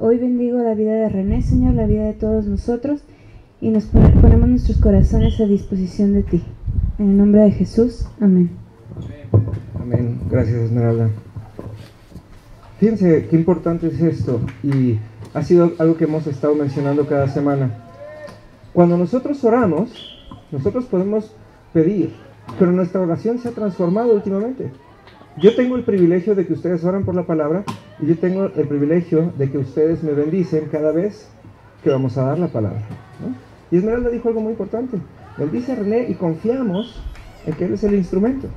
Hoy bendigo la vida de René, Señor, la vida de todos nosotros, y nos ponemos nuestros corazones a disposición de ti. En el nombre de Jesús, amén. Amén. Gracias, Esmeralda. Fíjense qué importante es esto, y ha sido algo que hemos estado mencionando cada semana. Cuando nosotros oramos, nosotros podemos pedir, pero nuestra oración se ha transformado últimamente. Yo tengo el privilegio de que ustedes oran por la palabra, y yo tengo el privilegio de que ustedes me bendicen cada vez que vamos a dar la palabra, ¿no? Y Esmeralda dijo algo muy importante. Bendice a René y confiamos en que él es el instrumento.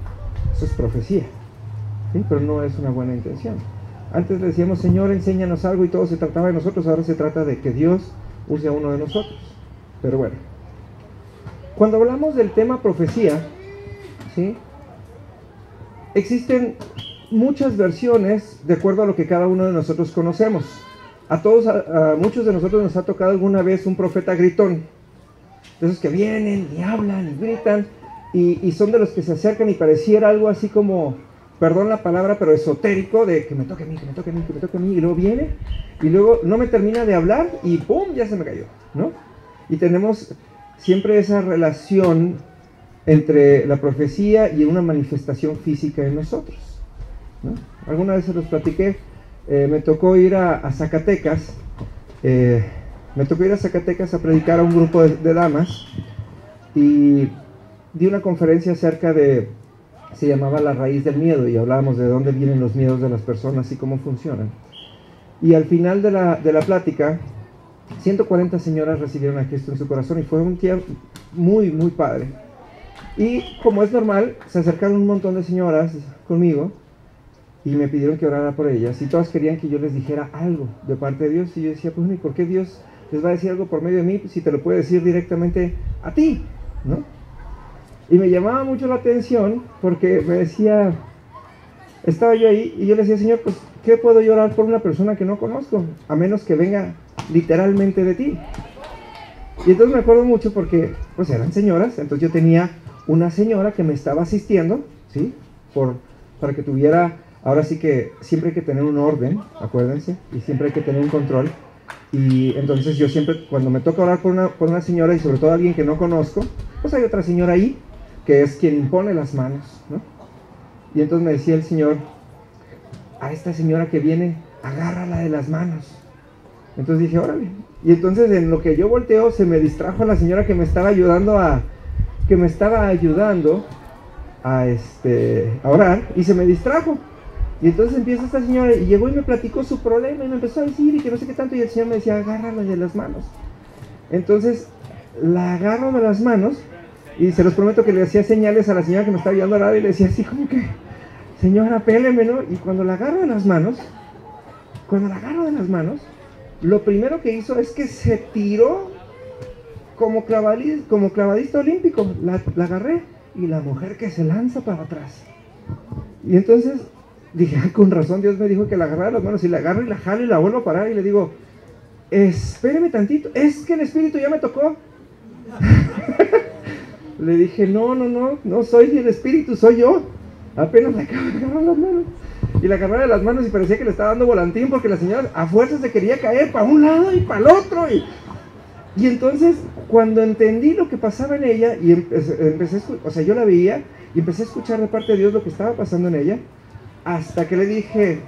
Eso es profecía, ¿sí? Pero no es una buena intención. Antes le decíamos, Señor, enséñanos algo, y todo se trataba de nosotros. Ahora se trata de que Dios use a uno de nosotros. Pero bueno, cuando hablamos del tema profecía, ¿sí?, existen muchas versiones de acuerdo a lo que cada uno de nosotros conocemos. A muchos de nosotros nos ha tocado alguna vez un profeta gritón, de esos que vienen y hablan y gritan, y son de los que se acercan y pareciera algo así como, perdón la palabra, pero esotérico, de que me toque a mí, que me toque a mí, que me toque a mí, y luego viene, y luego no me termina de hablar, y ¡pum!, ya se me cayó, ¿no? Y tenemos siempre esa relación entre la profecía y una manifestación física en nosotros, ¿no? Alguna vez se los platiqué. Me tocó ir a Zacatecas. Me tocó ir a Zacatecas a predicar a un grupo de damas, y di una conferencia acerca de, se llamaba La raíz del miedo, y hablábamos de dónde vienen los miedos de las personas y cómo funcionan. Y al final de la plática, 140 señoras recibieron a Cristo en su corazón, y fue un tiempo muy, muy padre. Y como es normal, se acercaron un montón de señoras conmigo y me pidieron que orara por ellas, y todas querían que yo les dijera algo de parte de Dios. Y yo decía, pues, ¿y por qué Dios les va a decir algo por medio de mí si te lo puede decir directamente a ti, ¿no? Y me llamaba mucho la atención porque me decía, estaba yo ahí y yo le decía, Señor, pues, ¿qué puedo yo orar por una persona que no conozco? A menos que venga literalmente de ti. Y entonces me acuerdo mucho porque, pues, eran señoras. Entonces yo tenía una señora que me estaba asistiendo, ¿sí?, para que tuviera, ahora sí que siempre hay que tener un orden, acuérdense, y siempre hay que tener un control. Y entonces yo siempre, cuando me toca orar por una señora, y sobre todo alguien que no conozco, pues hay otra señora ahí, que es quien impone las manos, ¿no? Y entonces me decía el Señor, a esta señora que viene, agárrala de las manos. Entonces dije, órale. Y entonces en lo que yo volteo, se me distrajo la señora que me estaba ayudando a orar, y se me distrajo. Y entonces empieza esta señora, y llegó y me platicó su problema, y me empezó a decir, y que no sé qué tanto, y el Señor me decía, agárrala de las manos. Entonces la agarro de las manos, y se los prometo que le hacía señales a la señora que me estaba ayudando a orar, y le decía así como que, Señora, péleme, ¿no? Y cuando la agarro de las manos, lo primero que hizo es que se tiró como clavadista olímpico. La agarré, y la mujer que se lanza para atrás. Y entonces dije, con razón Dios me dijo que la agarrara de las manos, y la agarro y la jalo y la vuelvo a parar, y le digo, espéreme tantito, es que el Espíritu ya me tocó. Le dije, no soy el Espíritu, soy yo. Apenas la acabo de agarrar las manos. Y la agarré de las manos, y parecía que le estaba dando volantín, porque la señora a fuerza se quería caer para un lado y para el otro. Y entonces, cuando entendí lo que pasaba en ella, y empecé a escuchar, o sea, yo la veía, y empecé a escuchar de parte de Dios lo que estaba pasando en ella, hasta que le dije,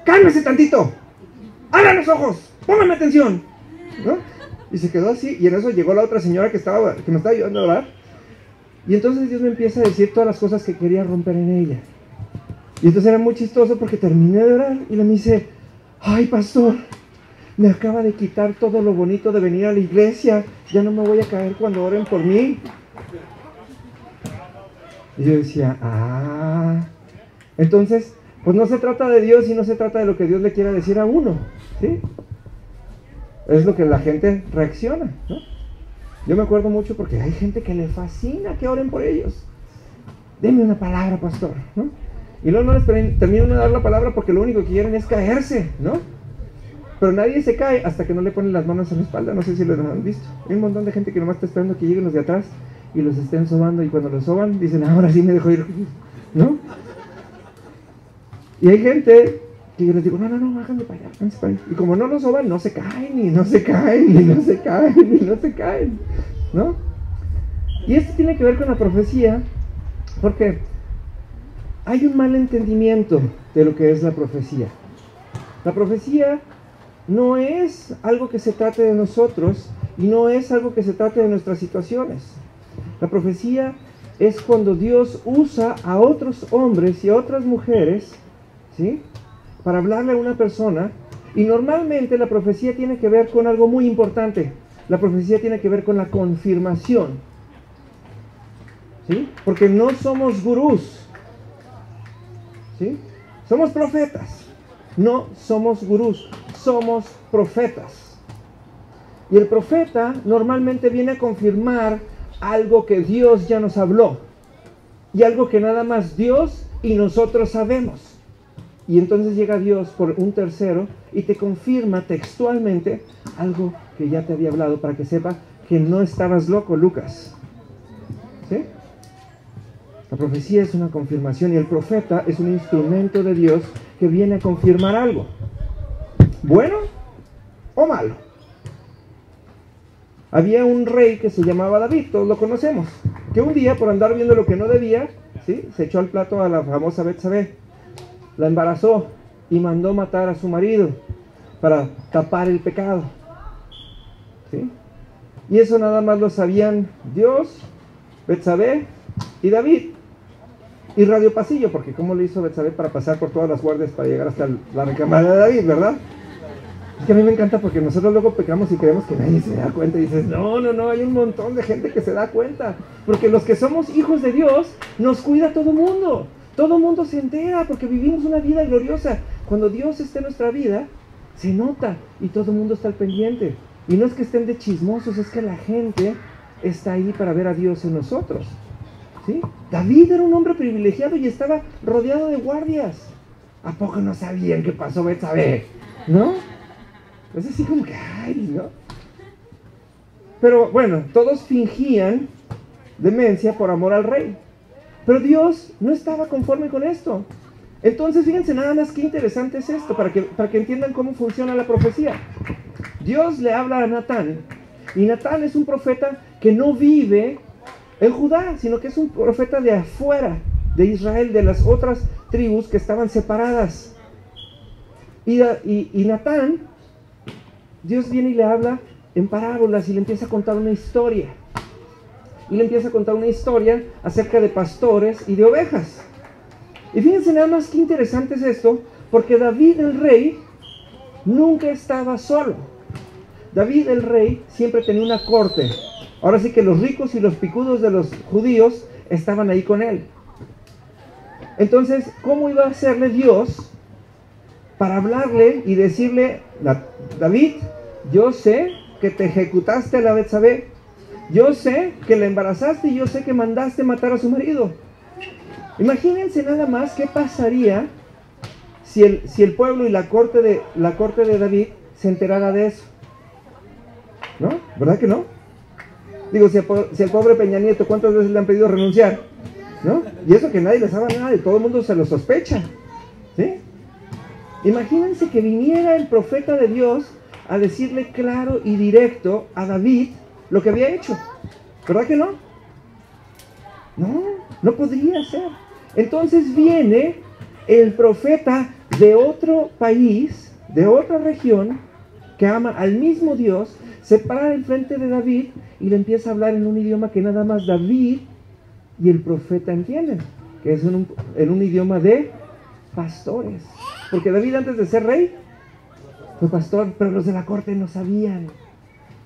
cálmese tantito, abra los ojos, póngame atención, ¿no? Y se quedó así, y en eso llegó la otra señora que me estaba ayudando a orar, y entonces Dios me empieza a decir todas las cosas que quería romper en ella. Y entonces era muy chistoso porque terminé de orar, y le me dice, ay, pastor, me acaba de quitar todo lo bonito de venir a la iglesia, ya no me voy a caer cuando oren por mí. Y yo decía, entonces, pues no se trata de Dios, y no se trata de lo que Dios le quiera decir a uno, ¿sí? Es lo que la gente reacciona, ¿no? Yo me acuerdo mucho porque hay gente que le fascina que oren por ellos. Deme una palabra, pastor, ¿no? Y luego no les terminan de dar la palabra porque lo único que quieren es caerse, ¿no? Pero nadie se cae hasta que no le ponen las manos en la espalda. No sé si lo han visto. Hay un montón de gente que nomás está esperando que lleguen los de atrás y los estén sobando, y cuando los soban dicen, ahora sí me dejo ir, ¿no? Y hay gente que yo les digo, no, háganme para allá, háganse para allá. Y como no lo soban, no se caen, y no se caen, y no se caen, y no se caen, ¿no? Y esto tiene que ver con la profecía, porque hay un mal entendimiento de lo que es la profecía. La profecía no es algo que se trate de nosotros, y no es algo que se trate de nuestras situaciones. La profecía es cuando Dios usa a otros hombres y a otras mujeres, ¿sí?, para hablarle a una persona, y normalmente la profecía tiene que ver con algo muy importante. La profecía tiene que ver con la confirmación, ¿sí? Porque no somos gurús, ¿sí? Somos profetas, no somos gurús, somos profetas. Y el profeta normalmente viene a confirmar algo que Dios ya nos habló, y algo que nada más Dios y nosotros sabemos. Y entonces llega Dios por un tercero y te confirma textualmente algo que ya te había hablado, para que sepa que no estabas loco, Lucas. ¿Sí? La profecía es una confirmación, y el profeta es un instrumento de Dios que viene a confirmar algo, bueno o malo. Había un rey que se llamaba David, todos lo conocemos, que un día, por andar viendo lo que no debía, ¿sí?, se echó al plato a la famosa Betsabé, la embarazó y mandó matar a su marido para tapar el pecado, ¿sí? Y eso nada más lo sabían Dios, Betsabé y David, y Radio Pasillo, porque cómo le hizo Betsabé para pasar por todas las guardias para llegar hasta la recámara de David, ¿verdad? Es que a mí me encanta, porque nosotros luego pecamos y creemos que nadie se da cuenta, y dices, no, hay un montón de gente que se da cuenta, porque los que somos hijos de Dios, nos cuida todo mundo se entera, porque vivimos una vida gloriosa. Cuando Dios está en nuestra vida, se nota, y todo el mundo está al pendiente, y no es que estén de chismosos, es que la gente está ahí para ver a Dios en nosotros, ¿sí? David era un hombre privilegiado y estaba rodeado de guardias. ¿A poco no sabían qué pasó Betsabé? ¿No? Es así como que, ay, ¿no? Pero bueno, todos fingían demencia por amor al rey. Pero Dios no estaba conforme con esto. Entonces, fíjense nada más qué interesante es esto, para que entiendan cómo funciona la profecía. Dios le habla a Natán, y Natán es un profeta que no vive en Judá, sino que es un profeta de afuera de Israel, de las otras tribus que estaban separadas. Y Natán, Dios viene y le habla en parábolas, y le empieza a contar una historia. Y le empieza a contar una historia acerca de pastores y de ovejas. Y fíjense nada más qué interesante es esto, porque David el rey nunca estaba solo. David el rey siempre tenía una corte. Ahora sí que los ricos y los picudos de los judíos estaban ahí con él. Entonces, ¿cómo iba a hacerle Dios para hablarle y decirle, David, yo sé que te ejecutaste a la Betsabé, yo sé que la embarazaste, y yo sé que mandaste matar a su marido? Imagínense nada más qué pasaría si el pueblo y la corte de David se enterara de eso, ¿no? ¿Verdad que no? Digo, si el pobre Peña Nieto, ¿cuántas veces le han pedido renunciar? ¿No? Y eso que nadie le sabe nada, y todo el mundo se lo sospecha, ¿sí? Imagínense que viniera el profeta de Dios a decirle claro y directo a David lo que había hecho. ¿Verdad que no? No podría ser. Entonces viene el profeta de otro país, de otra región, que ama al mismo Dios, se para enfrente de David y le empieza a hablar en un idioma que nada más David y el profeta entienden, que es en un idioma de pastores. Porque David, antes de ser rey, fue pastor, pero los de la corte no sabían.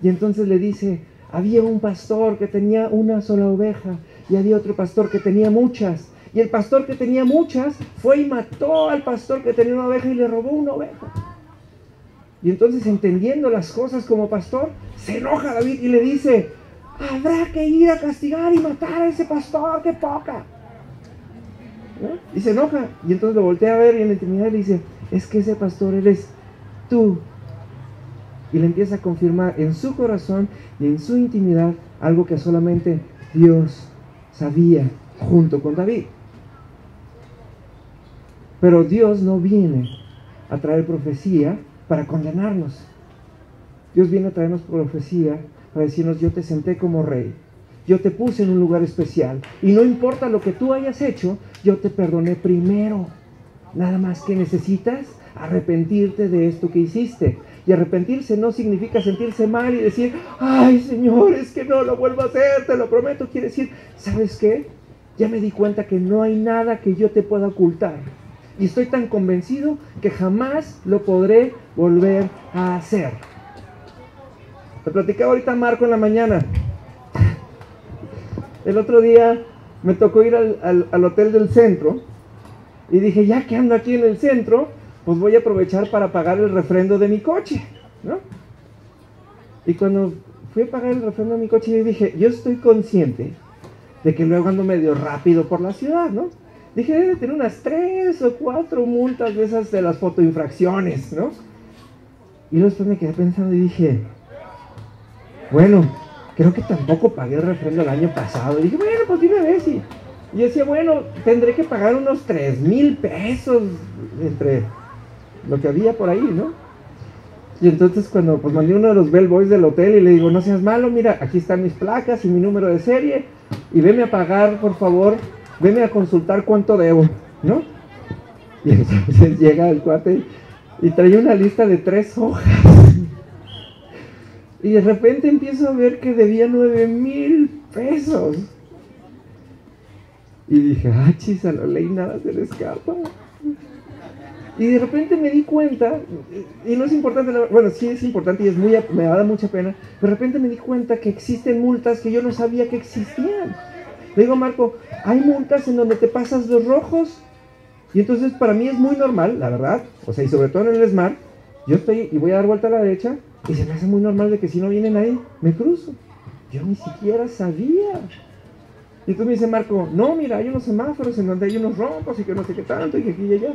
Y entonces le dice, había un pastor que tenía una sola oveja, y había otro pastor que tenía muchas. Y el pastor que tenía muchas fue y mató al pastor que tenía una oveja y le robó una oveja. Y entonces, entendiendo las cosas como pastor, se enoja David y le dice, habrá que ir a castigar y matar a ese pastor, ¡qué poca! ¿No? Y se enoja, y entonces lo voltea a ver, y en la intimidad le dice, es que ese pastor eres tú. Y le empieza a confirmar en su corazón y en su intimidad algo que solamente Dios sabía, junto con David. Pero Dios no viene a traer profecía para condenarnos. Dios viene a traernos profecía para decirnos: yo te senté como rey, yo te puse en un lugar especial, y no importa lo que tú hayas hecho, yo te perdoné primero. Nada más que necesitas arrepentirte de esto que hiciste. Y arrepentirse no significa sentirse mal y decir: ay, Señor, es que no lo vuelvo a hacer, te lo prometo. Quiere decir: ¿sabes qué? Ya me di cuenta que no hay nada que yo te pueda ocultar, y estoy tan convencido que jamás lo podré volver a hacer. Te platicaba ahorita Marco en la mañana. El otro día me tocó ir al hotel del centro, y dije: ya que ando aquí en el centro, pues voy a aprovechar para pagar el refrendo de mi coche, ¿no? Y cuando fui a pagar el refrendo de mi coche, yo dije: yo estoy consciente de que luego ando medio rápido por la ciudad, ¿no? Dije: debe tener unas 3 o 4 multas de esas de las fotoinfracciones, ¿no? Y luego después me quedé pensando y dije: bueno, creo que tampoco pagué el refrendo el año pasado. Y dije: bueno, pues de una vez. Y yo decía: bueno, tendré que pagar unos 3,000 pesos entre lo que había por ahí, ¿no? Y entonces cuando pues mandé uno de los bellboys del hotel y le digo: no seas malo, mira, aquí están mis placas y mi número de serie, y veme a pagar, por favor, veme a consultar cuánto debo, ¿no? Y entonces llega el cuate y trae una lista de 3 hojas. Y de repente empiezo a ver que debía 9,000 pesos. Y dije: ah, chis, a la ley nada se le escapa. Y de repente me di cuenta, y no es importante, bueno, sí es importante y me da mucha pena, pero de repente me di cuenta que existen multas que yo no sabía que existían. Le digo a Marco: hay multas en donde te pasas los rojos. Y entonces para mí es muy normal, la verdad, o sea, y sobre todo en el Smart, yo estoy y voy a dar vuelta a la derecha, y se me hace muy normal de que si no viene nadie, me cruzo. Yo ni siquiera sabía. Y entonces me dice Marco: no, mira, hay unos semáforos en donde hay unos rompos y que no sé qué tanto, y que aquí y allá.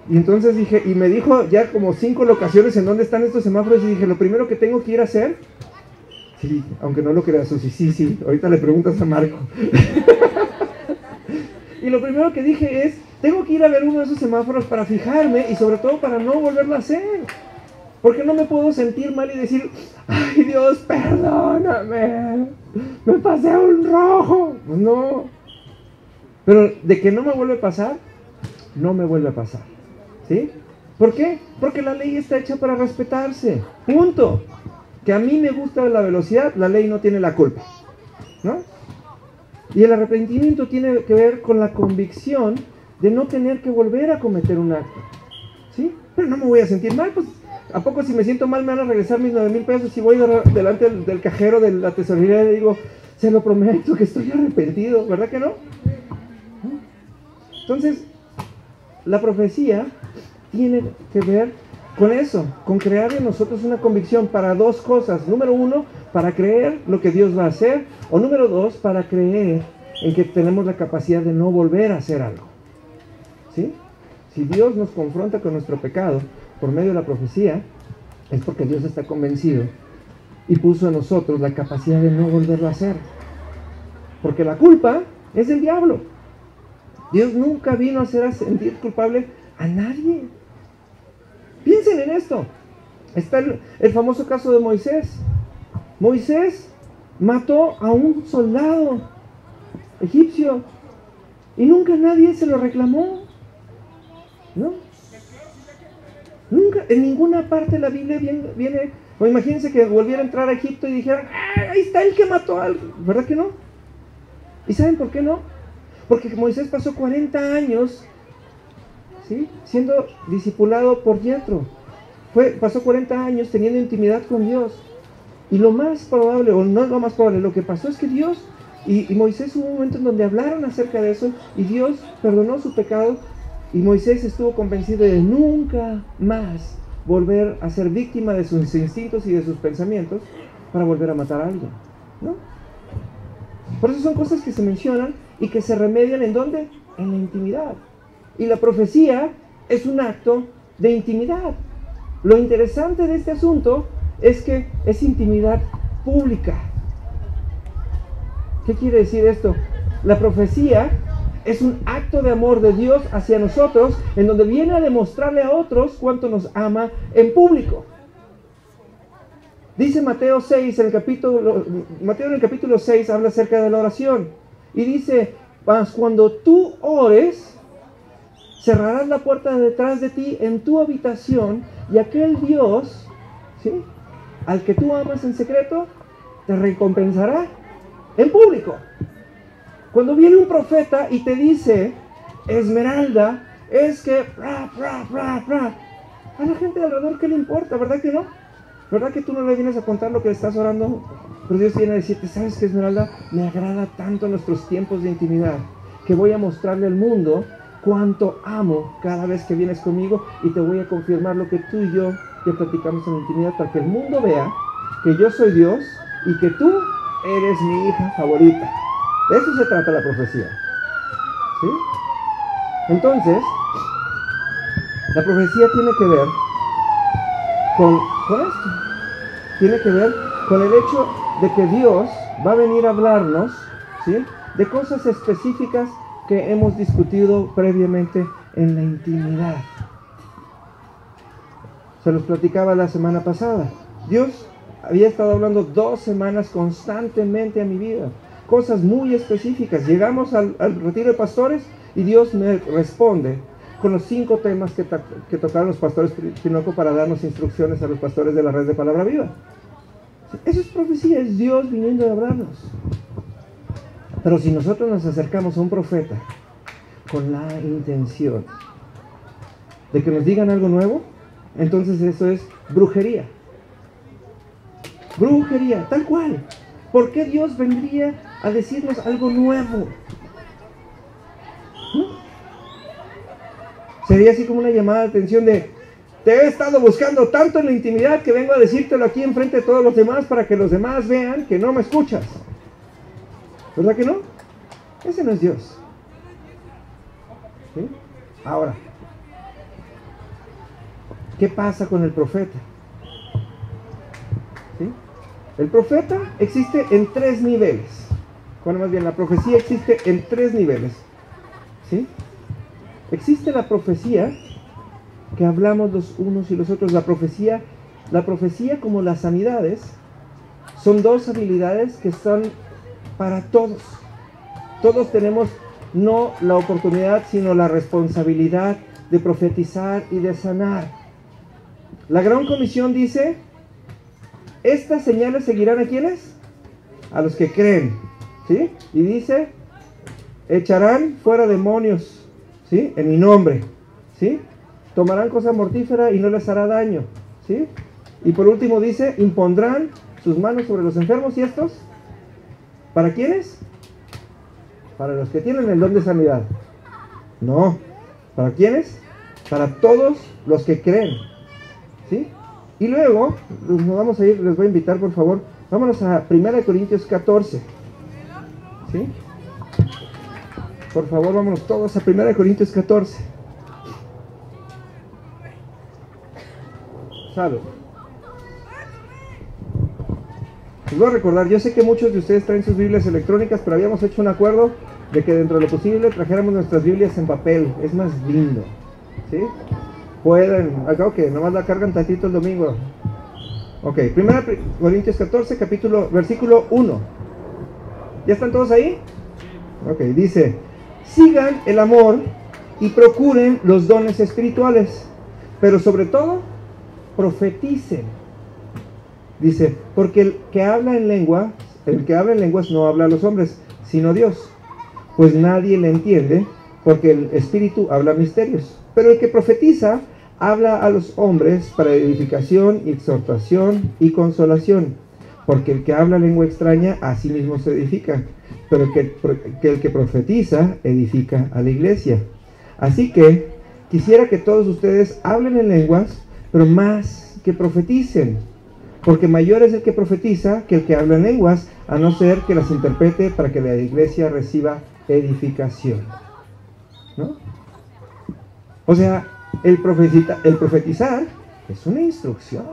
Y entonces dije, y me dijo ya como 5 locaciones en donde están estos semáforos, y dije: lo primero que tengo que ir a hacer, sí, aunque no lo creas, Susi, sí, ahorita le preguntas a Marco. Y lo primero que dije es: tengo que ir a ver uno de esos semáforos para fijarme, y sobre todo para no volverlo a hacer. Porque no me puedo sentir mal y decir: ay, Dios, perdóname, me pasé a un rojo. No. Pero de que no me vuelve a pasar, no me vuelve a pasar. ¿Sí? ¿Por qué? Porque la ley está hecha para respetarse. Punto. Que a mí me gusta la velocidad, la ley no tiene la culpa, ¿no? Y el arrepentimiento tiene que ver con la convicción de no tener que volver a cometer un acto. ¿Sí? Pero no me voy a sentir mal, pues. ¿A poco si me siento mal me van a regresar mis 9,000 pesos? Si voy delante del cajero de la tesorería y le digo: se lo prometo que estoy arrepentido, ¿verdad que no? Entonces, la profecía tiene que ver con eso, con crear en nosotros una convicción para 2 cosas. Número 1, para creer lo que Dios va a hacer. O número 2, para creer en que tenemos la capacidad de no volver a hacer algo. ¿Sí? Si Dios nos confronta con nuestro pecado por medio de la profecía, es porque Dios está convencido y puso en nosotros la capacidad de no volverlo a hacer. Porque la culpa es del diablo. Dios nunca vino a hacer sentir culpable a nadie. Piensen en esto. Está el famoso caso de Moisés. Moisés mató a un soldado egipcio y nunca nadie se lo reclamó, ¿no? Nunca, en ninguna parte de la Biblia viene, o imagínense que volviera a entrar a Egipto y dijeran: ahí está el que mató a alguien, ¿verdad que no? ¿Y saben por qué no? Porque Moisés pasó 40 años, ¿sí?, siendo discipulado por Yetro. Pasó 40 años teniendo intimidad con Dios. Y lo más probable, o no lo más probable, lo que pasó es que Dios y Moisés, hubo un momento en donde hablaron acerca de eso, y Dios perdonó su pecado, y Moisés estuvo convencido de nunca más volver a ser víctima de sus instintos y de sus pensamientos para volver a matar a alguien, ¿no? Por eso son cosas que se mencionan y que se remedian ¿en dónde? En la intimidad. Y la profecía es un acto de intimidad. Lo interesante de este asunto es que es intimidad pública. ¿Qué quiere decir esto? La profecía Es un acto de amor de Dios hacia nosotros, en donde viene a demostrarle a otros cuánto nos ama en público. Dice Mateo 6, Mateo en el capítulo 6 habla acerca de la oración. Y dice, mas cuando tú ores, cerrarás la puerta detrás de ti en tu habitación, y aquel Dios, ¿sí?, al que tú amas en secreto, te recompensará en público. Cuando viene un profeta y te dice, Esmeralda, es que a la gente de alrededor, ¿qué le importa? ¿Verdad que no? ¿Verdad que tú no le vienes a contar lo que le estás orando? Pero Dios viene a decirte, ¿sabes qué, Esmeralda? Me agrada tanto nuestros tiempos de intimidad, que voy a mostrarle al mundo cuánto amo cada vez que vienes conmigo, y te voy a confirmar lo que tú y yo ya platicamos en la intimidad, para que el mundo vea que yo soy Dios y que tú eres mi hija favorita. De eso se trata la profecía. ¿Sí? Entonces, la profecía tiene que ver con esto. Tiene que ver con el hecho de que Dios va a venir a hablarnos, ¿sí?, de cosas específicas que hemos discutido previamente en la intimidad. Se los platicaba la semana pasada. Dios había estado hablando 2 semanas constantemente a mi vida. Cosas muy específicas. Llegamos al retiro de pastores y Dios me responde con los 5 temas que tocaron los pastores Tinoco para darnos instrucciones a los pastores de la red de Palabra Viva. Eso es profecía, es Dios viniendo a hablarnos. Pero si nosotros nos acercamos a un profeta con la intención de que nos digan algo nuevo, entonces eso es brujería. Brujería, tal cual. ¿Por qué Dios vendría a decirnos algo nuevo? ¿No? Sería así como una llamada de atención de, te he estado buscando tanto en la intimidad que vengo a decírtelo aquí enfrente de todos los demás para que los demás vean que no me escuchas. ¿Verdad que no? Ese no es Dios. ¿Sí? Ahora, ¿qué pasa con el profeta? ¿Sí? El profeta existe en 3 niveles. Bueno, más bien, la profecía existe en 3 niveles. ¿Sí? Existe la profecía que hablamos los unos y los otros. La profecía como las sanidades son 2 habilidades que están para todos. Todos tenemos no la oportunidad, sino la responsabilidad de profetizar y de sanar. La Gran Comisión dice, estas señales seguirán a ¿quiénes? A los que creen, ¿sí? Y dice, echarán fuera demonios, ¿sí?, en mi nombre, ¿sí? Tomarán cosa mortífera y no les hará daño, ¿sí? Y por último dice, impondrán sus manos sobre los enfermos. ¿Y estos? ¿Para quiénes? Para los que tienen el don de sanidad. No. ¿Para quiénes? Para todos los que creen, ¿sí? Y luego, nos vamos a ir, les voy a invitar, por favor, vámonos a 1 Corintios 14, ¿sí? Por favor, vámonos todos a 1 Corintios 14. Salud. Les voy a recordar, yo sé que muchos de ustedes traen sus Biblias electrónicas, pero habíamos hecho un acuerdo de que dentro de lo posible trajéramos nuestras Biblias en papel. Es más lindo, ¿sí? Pueden, acá que nomás la cargan tantito el domingo. Ok, 1 Corintios 14, versículo 1. ¿Ya están todos ahí? Ok, dice, sigan el amor y procuren los dones espirituales, pero sobre todo, profeticen. Dice, porque el que habla en lenguas no habla a los hombres, sino a Dios, pues nadie le entiende, porque el Espíritu habla misterios. Pero el que profetiza habla a los hombres para edificación, exhortación y consolación, porque el que habla lengua extraña a sí mismo se edifica, pero el que profetiza edifica a la iglesia. Así que quisiera que todos ustedes hablen en lenguas, pero más que profeticen, porque mayor es el que profetiza que el que habla en lenguas, a no ser que las interprete para que la iglesia reciba edificación, ¿no? O sea, el profetizar es una instrucción,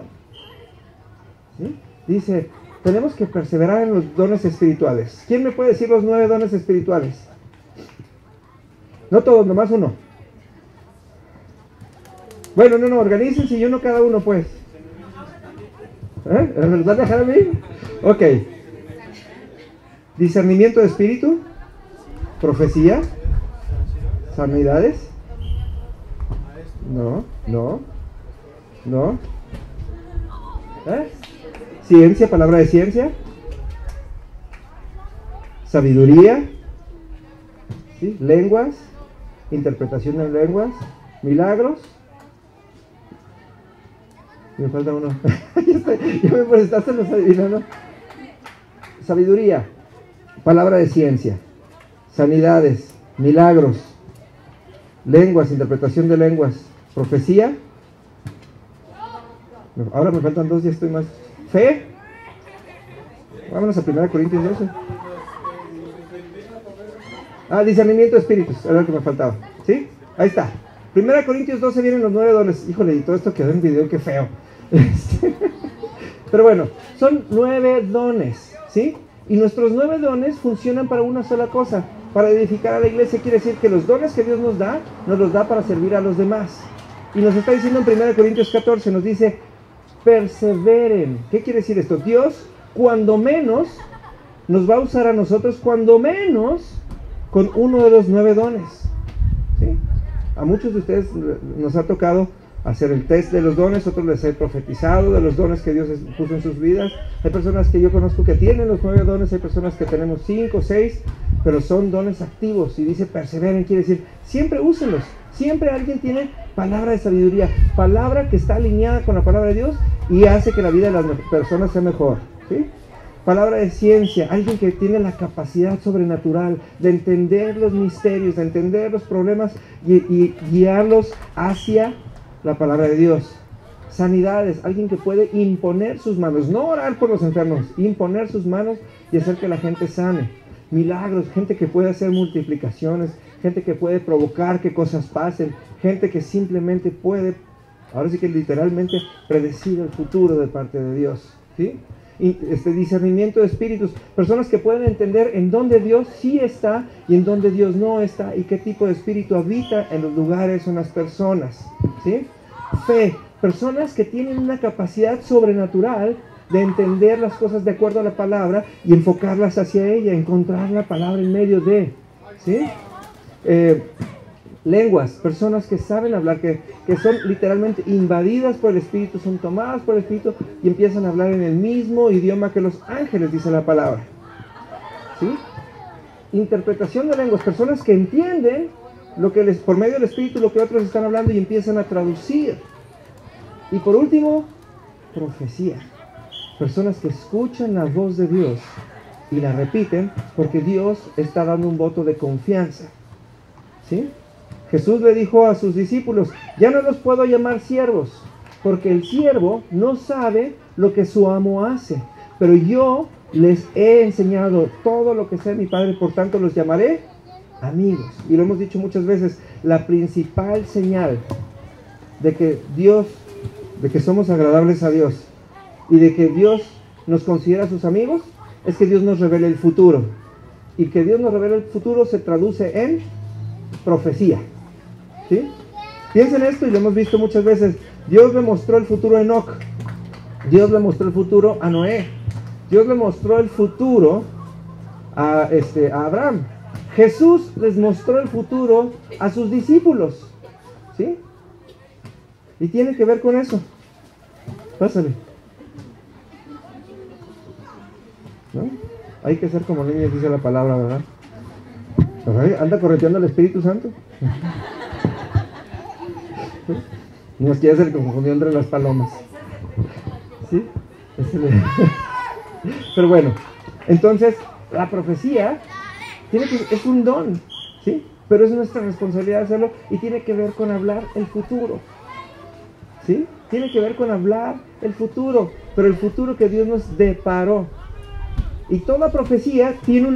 ¿sí? Dice, tenemos que perseverar en los dones espirituales. ¿Quién me puede decir los 9 dones espirituales? No todos, nomás uno. Bueno, no, organícense y uno cada uno, pues. ¿Me los van a dejar a mí? Ok. Discernimiento de espíritu, profecía, sanidades. No. Ciencia, palabra de ciencia. Sabiduría. ¿Sí? Lenguas, interpretación de lenguas, milagros. Me falta uno. Ya me molestaste los adivinando. Sabiduría, palabra de ciencia, sanidades, milagros, lenguas, interpretación de lenguas, profecía. Ahora me faltan dos, ya estoy más. Fe. Vámonos a 1 Corintios 12. Discernimiento de espíritus, era lo que me faltaba. ¿Sí? Ahí está. 1 Corintios 12 vienen los 9 dones. Híjole, y todo esto quedó en video, qué feo. Pero bueno, son 9 dones, ¿sí? Y nuestros 9 dones funcionan para una sola cosa, para edificar a la iglesia. Quiere decir que los dones que Dios nos los da para servir a los demás. Y nos está diciendo en 1 Corintios 14, nos dice, perseveren. ¿Qué quiere decir esto? Dios, cuando menos, nos va a usar a nosotros, cuando menos, con uno de los 9 dones, ¿sí? A muchos de ustedes nos ha tocado hacer el test de los dones, otros les he profetizado de los dones que Dios puso en sus vidas. Hay personas que yo conozco que tienen los 9 dones, hay personas que tenemos 5, 6, pero son dones activos. Y dice perseveren, quiere decir, siempre úsenlos. Siempre alguien tiene palabra de sabiduría, palabra que está alineada con la palabra de Dios y hace que la vida de las personas sea mejor, ¿sí? Palabra de ciencia, alguien que tiene la capacidad sobrenatural de entender los misterios, de entender los problemas y guiarlos hacia la palabra de Dios. Sanidades, alguien que puede imponer sus manos, no orar por los enfermos, imponer sus manos y hacer que la gente sane. Milagros, gente que puede hacer multiplicaciones, gente que puede provocar que cosas pasen, gente que simplemente puede, ahora sí que literalmente, predecir el futuro de parte de Dios, ¿sí? Y discernimiento de espíritus, personas que pueden entender en dónde Dios sí está y en dónde Dios no está y qué tipo de espíritu habita en los lugares o en las personas, ¿sí? Fe, personas que tienen una capacidad sobrenatural de entender las cosas de acuerdo a la palabra y enfocarlas hacia ella, encontrar la palabra en medio de, ¿sí? Lenguas, personas que saben hablar, que son literalmente invadidas por el Espíritu, son tomadas por el Espíritu y empiezan a hablar en el mismo idioma que los ángeles, dice la palabra, ¿sí? Interpretación de lenguas, personas que entienden lo que por medio del Espíritu lo que otros están hablando y empiezan a traducir. Y por último, profecía, personas que escuchan la voz de Dios y la repiten porque Dios está dando un voto de confianza, ¿sí? Jesús le dijo a sus discípulos, ya no los puedo llamar siervos, porque el siervo no sabe lo que su amo hace, pero yo les he enseñado todo lo que sé de mi Padre, por tanto los llamaré amigos. Y lo hemos dicho muchas veces, la principal señal de que somos agradables a Dios y de que Dios nos considera sus amigos, es que Dios nos revele el futuro. Y que Dios nos revele el futuro se traduce en profecía, ¿sí? Piensen esto y lo hemos visto muchas veces. Dios le mostró el futuro a Enoc, Dios le mostró el futuro a Noé, Dios le mostró el futuro a Abraham. Jesús les mostró el futuro a sus discípulos, ¿sí? Y tiene que ver con eso. Pásale, ¿no? Hay que ser como niños, dice la palabra, ¿verdad? Anda correteando al Espíritu Santo. No es que ya se le confundió entre las palomas, ¿sí? Pero bueno, entonces la profecía es un don, ¿sí? Pero es nuestra responsabilidad hacerlo y tiene que ver con hablar el futuro, ¿sí? Tiene que ver con hablar el futuro, pero el futuro que Dios nos deparó. Y toda profecía tiene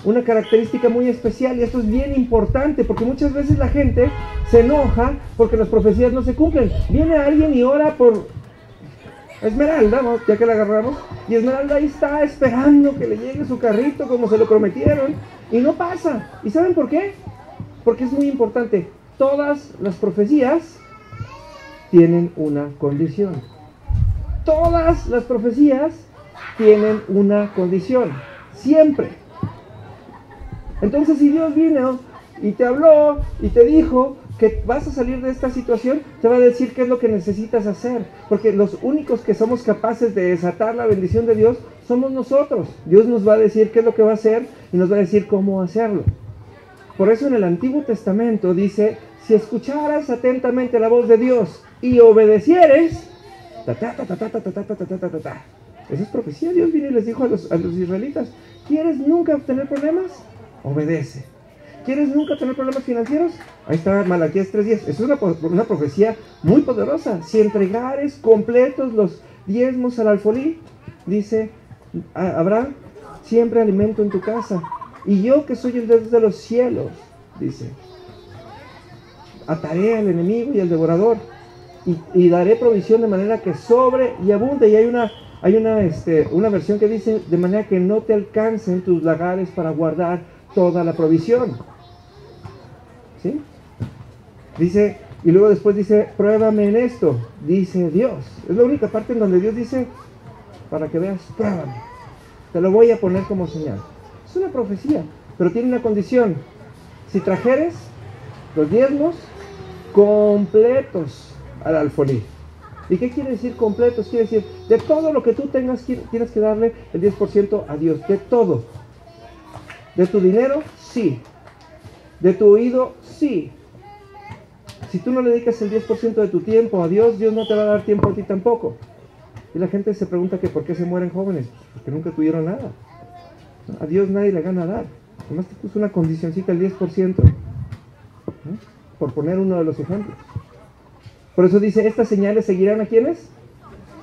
una característica muy especial, y esto es bien importante porque muchas veces la gente se enoja porque las profecías no se cumplen. Viene alguien y ora por Esmeralda, ¿no? Ya que la agarramos, y Esmeralda ahí está esperando que le llegue su carrito como se lo prometieron y no pasa. ¿Y saben por qué? Porque es muy importante. Todas las profecías tienen una condición. Todas las profecías tienen una condición. Siempre. Entonces, si Dios vino y te habló y te dijo que vas a salir de esta situación, te va a decir qué es lo que necesitas hacer. Porque los únicos que somos capaces de desatar la bendición de Dios somos nosotros. Dios nos va a decir qué es lo que va a hacer y nos va a decir cómo hacerlo. Por eso en el Antiguo Testamento dice, si escucharas atentamente la voz de Dios y obedecieres, esa es profecía. Dios vino y les dijo a los israelitas, ¿quieres nunca tener problemas? Obedece. ¿Quieres nunca tener problemas financieros? Ahí está Malaquías 3:10. Es una profecía muy poderosa. Si entregares completos los diezmos al alfolí, dice, habrá siempre alimento en tu casa. Y yo que soy el Dios de los cielos, dice, ataré al enemigo y al devorador y daré provisión de manera que sobre y abunde. Y hay una versión que dice, de manera que no te alcancen tus lagares para guardar toda la provisión. ¿Sí? Dice, y luego después dice, pruébame en esto, dice Dios. Es la única parte en donde Dios dice, para que veas, pruébame. Te lo voy a poner como señal. Es una profecía, pero tiene una condición. Si trajeres los diezmos completos al alfolí. ¿Y qué quiere decir completos? Quiere decir, de todo lo que tú tengas, tienes que darle el 10% a Dios. De todo. De tu dinero, sí. De tu oído, sí. Si tú no le dedicas el 10% de tu tiempo a Dios, Dios no te va a dar tiempo a ti tampoco. Y la gente se pregunta que por qué se mueren jóvenes. Porque nunca tuvieron nada. A Dios nadie le gana a dar. Además te puso una condicioncita, el 10%. ¿No? Por poner uno de los ejemplos. Por eso dice, estas señales seguirán a ¿quiénes?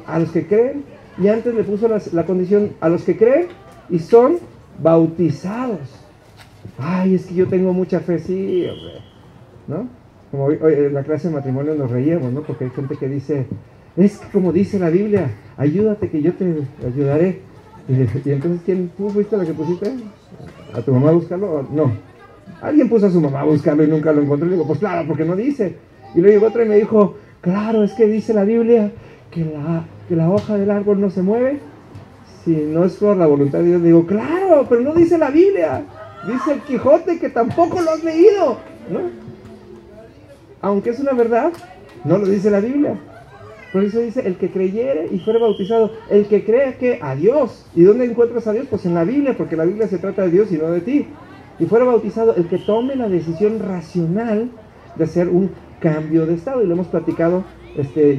A los que creen. Y antes le puso la condición a los que creen y son bautizados. Ay, es que yo tengo mucha fe, sí, hombre. ¿No? Como hoy en la clase de matrimonio nos reíamos, ¿no? Porque hay gente que dice, es que como dice la Biblia, ayúdate que yo te ayudaré. Y entonces, ¿tú fuiste la que pusiste a tu mamá a buscarlo? No. Alguien puso a su mamá a buscarlo y nunca lo encontró. Y le digo, pues claro, porque no dice. Y luego llegó otra y me dijo, claro, es que dice la Biblia que la hoja del árbol no se mueve si no es por la voluntad de Dios. Le digo, claro, pero no dice la Biblia. Dice el Quijote que tampoco lo has leído, ¿no? Aunque es una verdad, no lo dice la Biblia. Por eso dice, el que creyere y fuere bautizado, el que crea que a Dios. ¿Y dónde encuentras a Dios? Pues en la Biblia, porque la Biblia se trata de Dios y no de ti. Y fuera bautizado, el que tome la decisión racional de hacer un cambio de estado. Y lo hemos platicado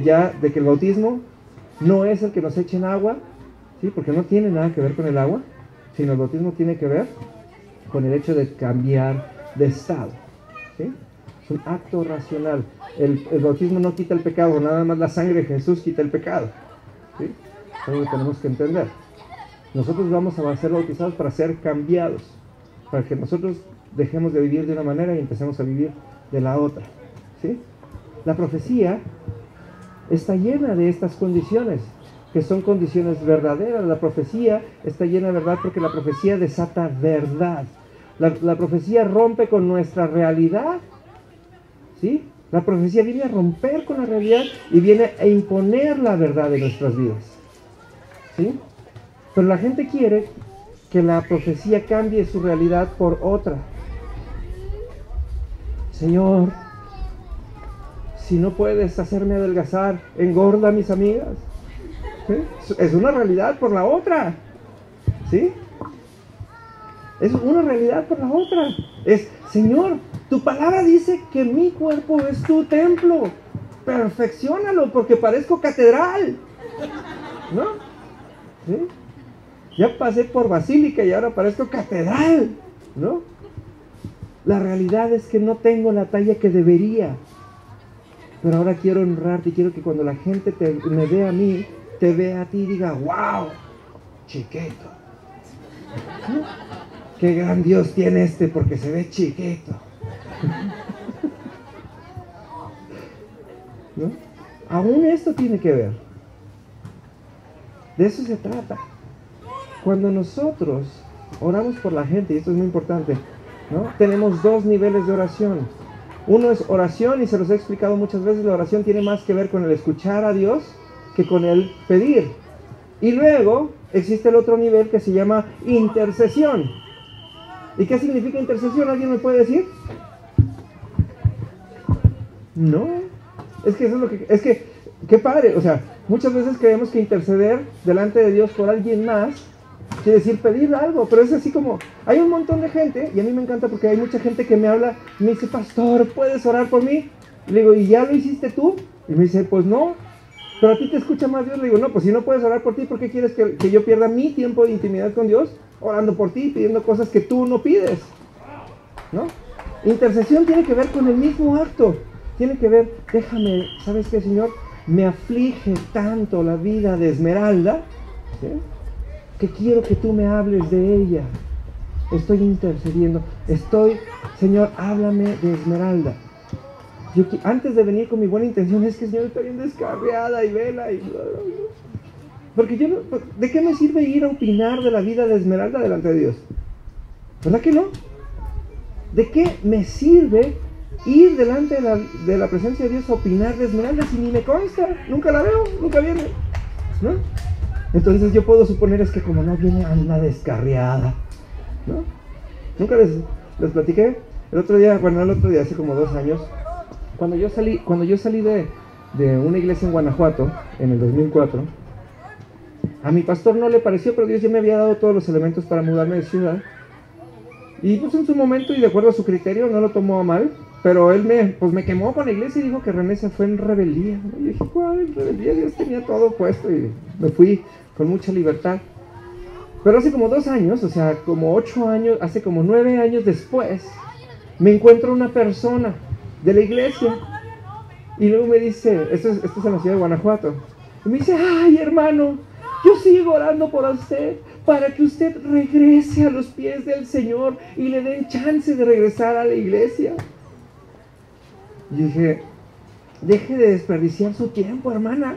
ya de que el bautismo no es el que nos echen agua, ¿sí? Porque no tiene nada que ver con el agua, sino el bautismo tiene que ver con el hecho de cambiar de estado, ¿sí? Es un acto racional. El bautismo no quita el pecado, nada más la sangre de Jesús quita el pecado, ¿sí? Eso lo tenemos que entender. Nosotros vamos a ser bautizados para ser cambiados, para que nosotros dejemos de vivir de una manera y empecemos a vivir de la otra, ¿sí? La profecía está llena de estas condiciones, que son condiciones verdaderas. La profecía está llena de verdad porque la profecía desata verdad. La profecía rompe con nuestra realidad, ¿sí? La profecía viene a romper con la realidad y viene a imponer la verdad de nuestras vidas, ¿sí? Pero la gente quiere que la profecía cambie su realidad por otra. Señor, si no puedes hacerme adelgazar, engorda a mis amigas. ¿Sí? Es una realidad por la otra, ¿sí? Es una realidad por la otra. Es, Señor, tu palabra dice que mi cuerpo es tu templo. Perfecciónalo porque parezco catedral, ¿no? ¿Sí? Ya pasé por basílica y ahora parezco catedral, ¿no? La realidad es que no tengo la talla que debería. Pero ahora quiero honrarte y quiero que cuando la gente me vea a mí, te vea a ti y diga, wow, chiquito. ¿No? Qué gran Dios tiene porque se ve chiquito. ¿No? Aún esto tiene que ver. De eso se trata. Cuando nosotros oramos por la gente, y esto es muy importante, ¿no? Tenemos dos niveles de oración. Uno es oración, y se los he explicado muchas veces, la oración tiene más que ver con el escuchar a Dios que con el pedir. Y luego existe el otro nivel que se llama intercesión. ¿Y qué significa intercesión? ¿Alguien me puede decir? No. Es que eso es lo que... Es que, qué padre. O sea, muchas veces creemos que interceder delante de Dios por alguien más quiere decir pedir algo, pero es así como... Hay un montón de gente, y a mí me encanta porque hay mucha gente que me habla y me dice, pastor, ¿puedes orar por mí? Y le digo, ¿y ya lo hiciste tú? Y me dice, pues no. Pero a ti te escucha más Dios. Le digo, no, pues si no puedes orar por ti, ¿por qué quieres que yo pierda mi tiempo de intimidad con Dios orando por ti, pidiendo cosas que tú no pides? ¿No? Intercesión tiene que ver con el mismo acto. Tiene que ver, déjame, ¿sabes qué, Señor? Me aflige tanto la vida de Esmeralda, ¿sí?, que quiero que tú me hables de ella. Estoy intercediendo. Señor, háblame de Esmeralda. Yo, antes de venir con mi buena intención, es que, Señor, estoy bien descarriada y vela y bla, bla, bla. Porque yo no, ¿de qué me sirve ir a opinar de la vida de Esmeralda delante de Dios? ¿Verdad que no? ¿De qué me sirve ir delante de la presencia de Dios a opinar de Esmeralda si ni me consta? Nunca la veo, nunca viene, ¿no? Entonces yo puedo suponer es que como no viene, anda descarriada, ¿no? Nunca les platiqué el otro día, hace como 2 años, cuando yo salí de una iglesia en Guanajuato, en el 2004, a mi pastor no le pareció, pero Dios ya me había dado todos los elementos para mudarme de ciudad. Y pues en su momento, y de acuerdo a su criterio, no lo tomó a mal, pero él me quemó con la iglesia y dijo que René se fue en rebeldía. Y yo dije, ¿cuál rebeldía? Dios tenía todo puesto y me fui con mucha libertad. Pero hace como 2 años, o sea, como 8 años, hace como 9 años después, me encuentro una persona de la iglesia y luego me dice, esto es en la ciudad de Guanajuato, y me dice, ay hermano, yo sigo orando por usted para que usted regrese a los pies del Señor y le den chance de regresar a la iglesia. Y dije, deje de desperdiciar su tiempo, hermana.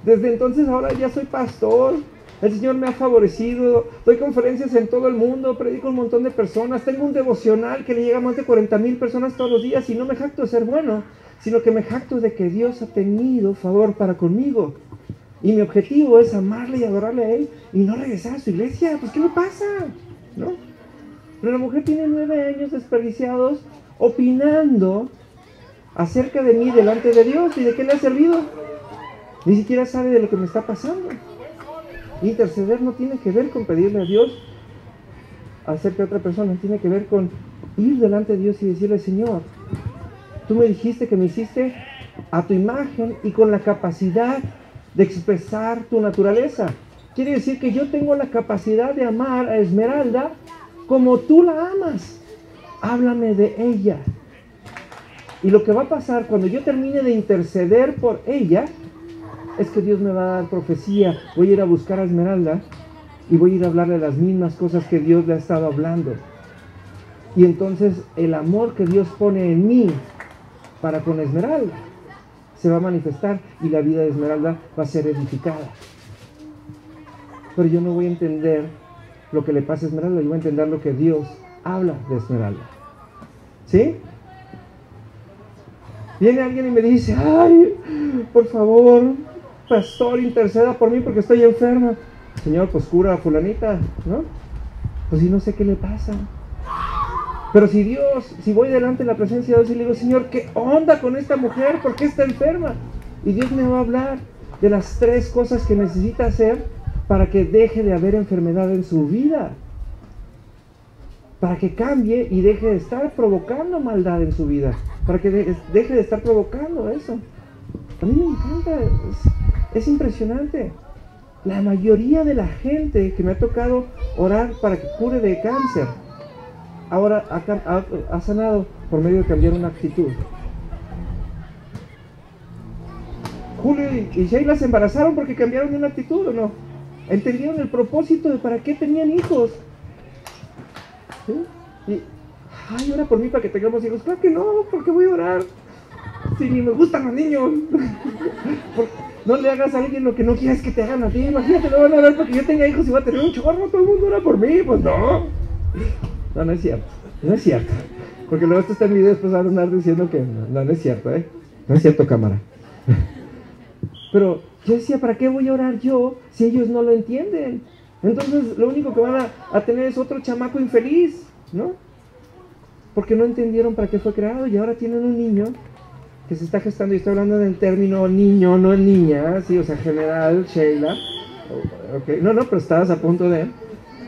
Desde entonces ahora ya soy pastor. El Señor me ha favorecido, doy conferencias en todo el mundo, predico a un montón de personas, tengo un devocional que le llega a más de 40,000 personas todos los días y no me jacto de ser bueno, sino que me jacto de que Dios ha tenido favor para conmigo. Y mi objetivo es amarle y adorarle a Él y no regresar a su iglesia. Pues ¿qué me pasa? ¿No? Pero la mujer tiene 9 años desperdiciados opinando acerca de mí delante de Dios. ¿Y de qué le ha servido? Ni siquiera sabe de lo que me está pasando. Interceder no tiene que ver con pedirle a Dios acerca de otra persona, tiene que ver con ir delante de Dios y decirle, Señor, tú me dijiste que me hiciste a tu imagen y con la capacidad de expresar tu naturaleza. Quiere decir que yo tengo la capacidad de amar a Esmeralda como tú la amas. Háblame de ella. Y lo que va a pasar cuando yo termine de interceder por ella es que Dios me va a dar profecía. Voy a ir a buscar a Esmeralda y voy a ir a hablarle las mismas cosas que Dios le ha estado hablando. Y entonces el amor que Dios pone en mí para con Esmeralda se va a manifestar y la vida de Esmeralda va a ser edificada. Pero yo no voy a entender lo que le pasa a Esmeralda, yo voy a entender lo que Dios habla de Esmeralda. ¿Sí? Viene alguien y me dice, ay, por favor, pastor, interceda por mí porque estoy enferma. Señor, pues cura a fulanita, ¿no? Pues si no sé qué le pasa. Pero si voy delante de la presencia de Dios y le digo, Señor, ¿qué onda con esta mujer? ¿Por qué está enferma? Y Dios me va a hablar de las 3 cosas que necesita hacer para que deje de haber enfermedad en su vida. Para que cambie y deje de estar provocando maldad en su vida. Para que deje de estar provocando eso. A mí me encanta, es impresionante. La mayoría de la gente que me ha tocado orar para que cure de cáncer, ahora ha sanado por medio de cambiar una actitud. Julio y Sheila se embarazaron porque cambiaron de una actitud, ¿o no? Entendieron el propósito de para qué tenían hijos. ¿Sí? Y, ay, ora por mí para que tengamos hijos. Claro que no, ¿por qué voy a orar? Si ni me gustan los niños. No le hagas a alguien lo que no quieres que te hagan a ti. Imagínate, lo van a ver porque yo tenga hijos y va a tener un chorro, todo el mundo ora por mí. Pues no. No, no es cierto. No es cierto. Porque luego esto está en video y después van a andar diciendo que no es cierto, ¿eh? No es cierto, cámara. Pero yo decía, ¿para qué voy a orar yo si ellos no lo entienden? Entonces lo único que van a tener es otro chamaco infeliz, ¿no? Porque no entendieron para qué fue creado y ahora tienen un niño que se está gestando, y estoy hablando del término niño, no niña, sí, o sea, general, Sheila. Okay. No, pero estabas a punto de...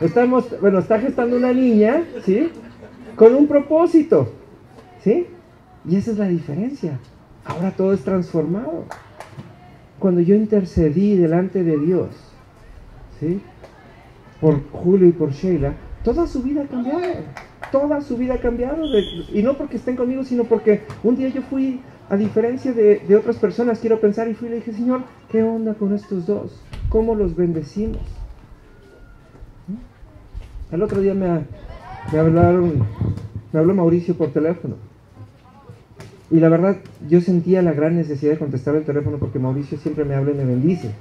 está gestando una niña, ¿sí? Con un propósito, ¿sí? Y esa es la diferencia. Ahora todo es transformado. Cuando yo intercedí delante de Dios, ¿sí? Por Julio y por Sheila, toda su vida ha cambiado. Toda su vida ha cambiado. Y no porque estén conmigo, sino porque un día yo fui, a diferencia de otras personas, quiero pensar, y fui y le dije, Señor, ¿qué onda con estos dos? ¿Cómo los bendecimos? El otro día me habló Mauricio por teléfono. Y la verdad, yo sentía la gran necesidad de contestar el teléfono porque Mauricio siempre me habla y me bendice.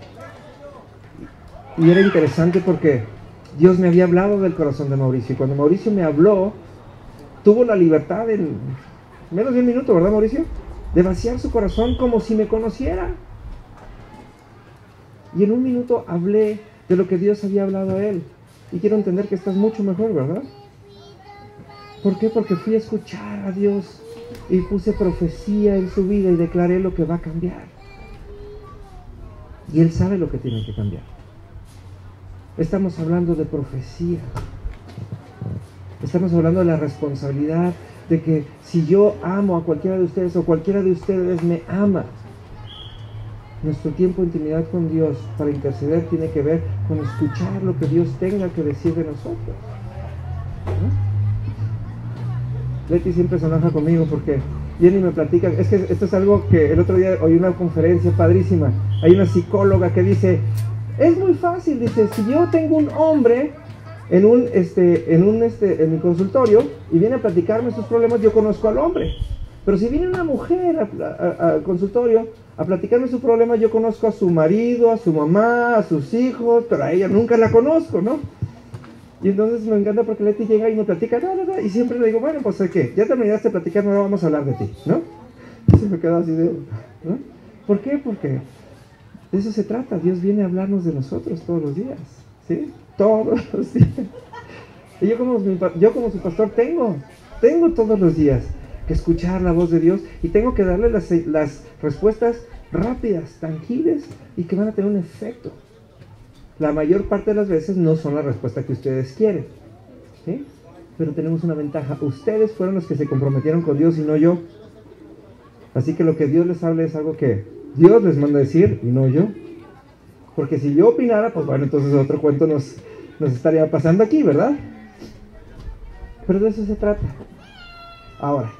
Y era interesante porque Dios me había hablado del corazón de Mauricio. Y cuando Mauricio me habló, tuvo la libertad en menos de un minuto, ¿verdad, Mauricio? De vaciar su corazón como si me conociera. Y en un minuto hablé de lo que Dios había hablado a él. Y quiero entender que estás mucho mejor, ¿verdad? ¿Por qué? Porque fui a escuchar a Dios y puse profecía en su vida y declaré lo que va a cambiar. Y Él sabe lo que tiene que cambiar. Estamos hablando de profecía. Estamos hablando de la responsabilidad de que si yo amo a cualquiera de ustedes o cualquiera de ustedes me ama, nuestro tiempo de intimidad con Dios para interceder tiene que ver con escuchar lo que Dios tenga que decir de nosotros, ¿no? Leti siempre se enoja conmigo porque viene y me platica, es que esto es algo que el otro día oí una conferencia padrísima. Hay una psicóloga que dice, es muy fácil, dice, si yo tengo un hombre en mi consultorio y viene a platicarme sus problemas, yo conozco al hombre. Pero si viene una mujer al consultorio a platicarme sus problemas, yo conozco a su marido, a su mamá, a sus hijos, pero a ella nunca la conozco, ¿no? Y entonces me encanta porque Leti llega y me platica, y siempre le digo, bueno, pues ¿qué? Ya terminaste de platicar, no vamos a hablar de ti, ¿no? Y se me queda así de, ¿no? ¿Por qué? Porque de eso se trata. Dios viene a hablarnos de nosotros todos los días, ¿sí? Todos los días. Y yo como su pastor tengo todos los días que escuchar la voz de Dios y tengo que darle las respuestas rápidas, tangibles y que van a tener un efecto. La mayor parte de las veces no son la respuesta que ustedes quieren, ¿sí? Pero tenemos una ventaja. Ustedes fueron los que se comprometieron con Dios y no yo. Así que lo que Dios les hable es algo que Dios les manda a decir y no yo. Porque si yo opinara, pues bueno, entonces otro cuento nos estaría pasando aquí, ¿verdad? Pero de eso se trata. Ahora,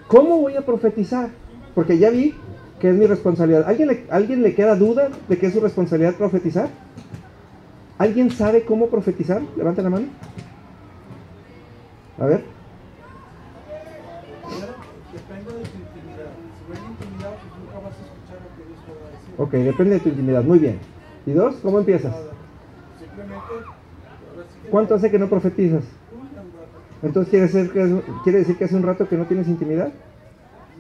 ¿cómo voy a profetizar? Porque ya vi que es mi responsabilidad. ¿Alguien le queda duda de que es su responsabilidad profetizar? ¿Alguien sabe cómo profetizar? Levanta la mano. A ver. Depende de tu intimidad. Si no hay intimidad, pues nunca vas a escuchar lo que Dios te va a decir. Ok, depende de tu intimidad. Muy bien. ¿Y dos? ¿Cómo empiezas? Simplemente... ¿Cuánto hace que no profetizas? Entonces quiere decir que hace un rato que no tienes intimidad.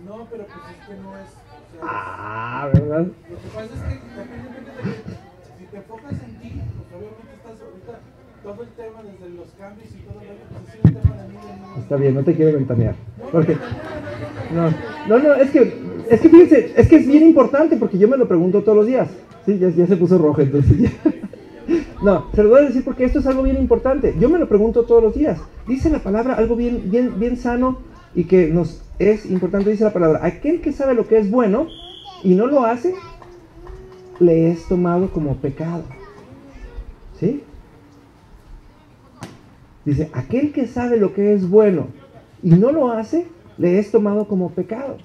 No, pero pues es que no es... O ¿verdad? sea, lo que pasa es que independientemente de que si te enfocas en ti, pues obviamente estás ahorita todo el tema desde los cambios y todo lo pues es un tema de mí. Está bien, no te quiero ventanear. Porque no, es que fíjense, es que es bien importante porque yo me lo pregunto todos los días. Sí, ya se puso rojo, entonces ya. No, se lo voy a decir porque esto es algo bien importante. Yo me lo pregunto todos los días. Dice la palabra algo bien sano y que nos es importante. Dice la palabra, aquel que sabe lo que es bueno y no lo hace, le es tomado como pecado. ¿Sí? Dice, aquel que sabe lo que es bueno y no lo hace, le es tomado como pecado.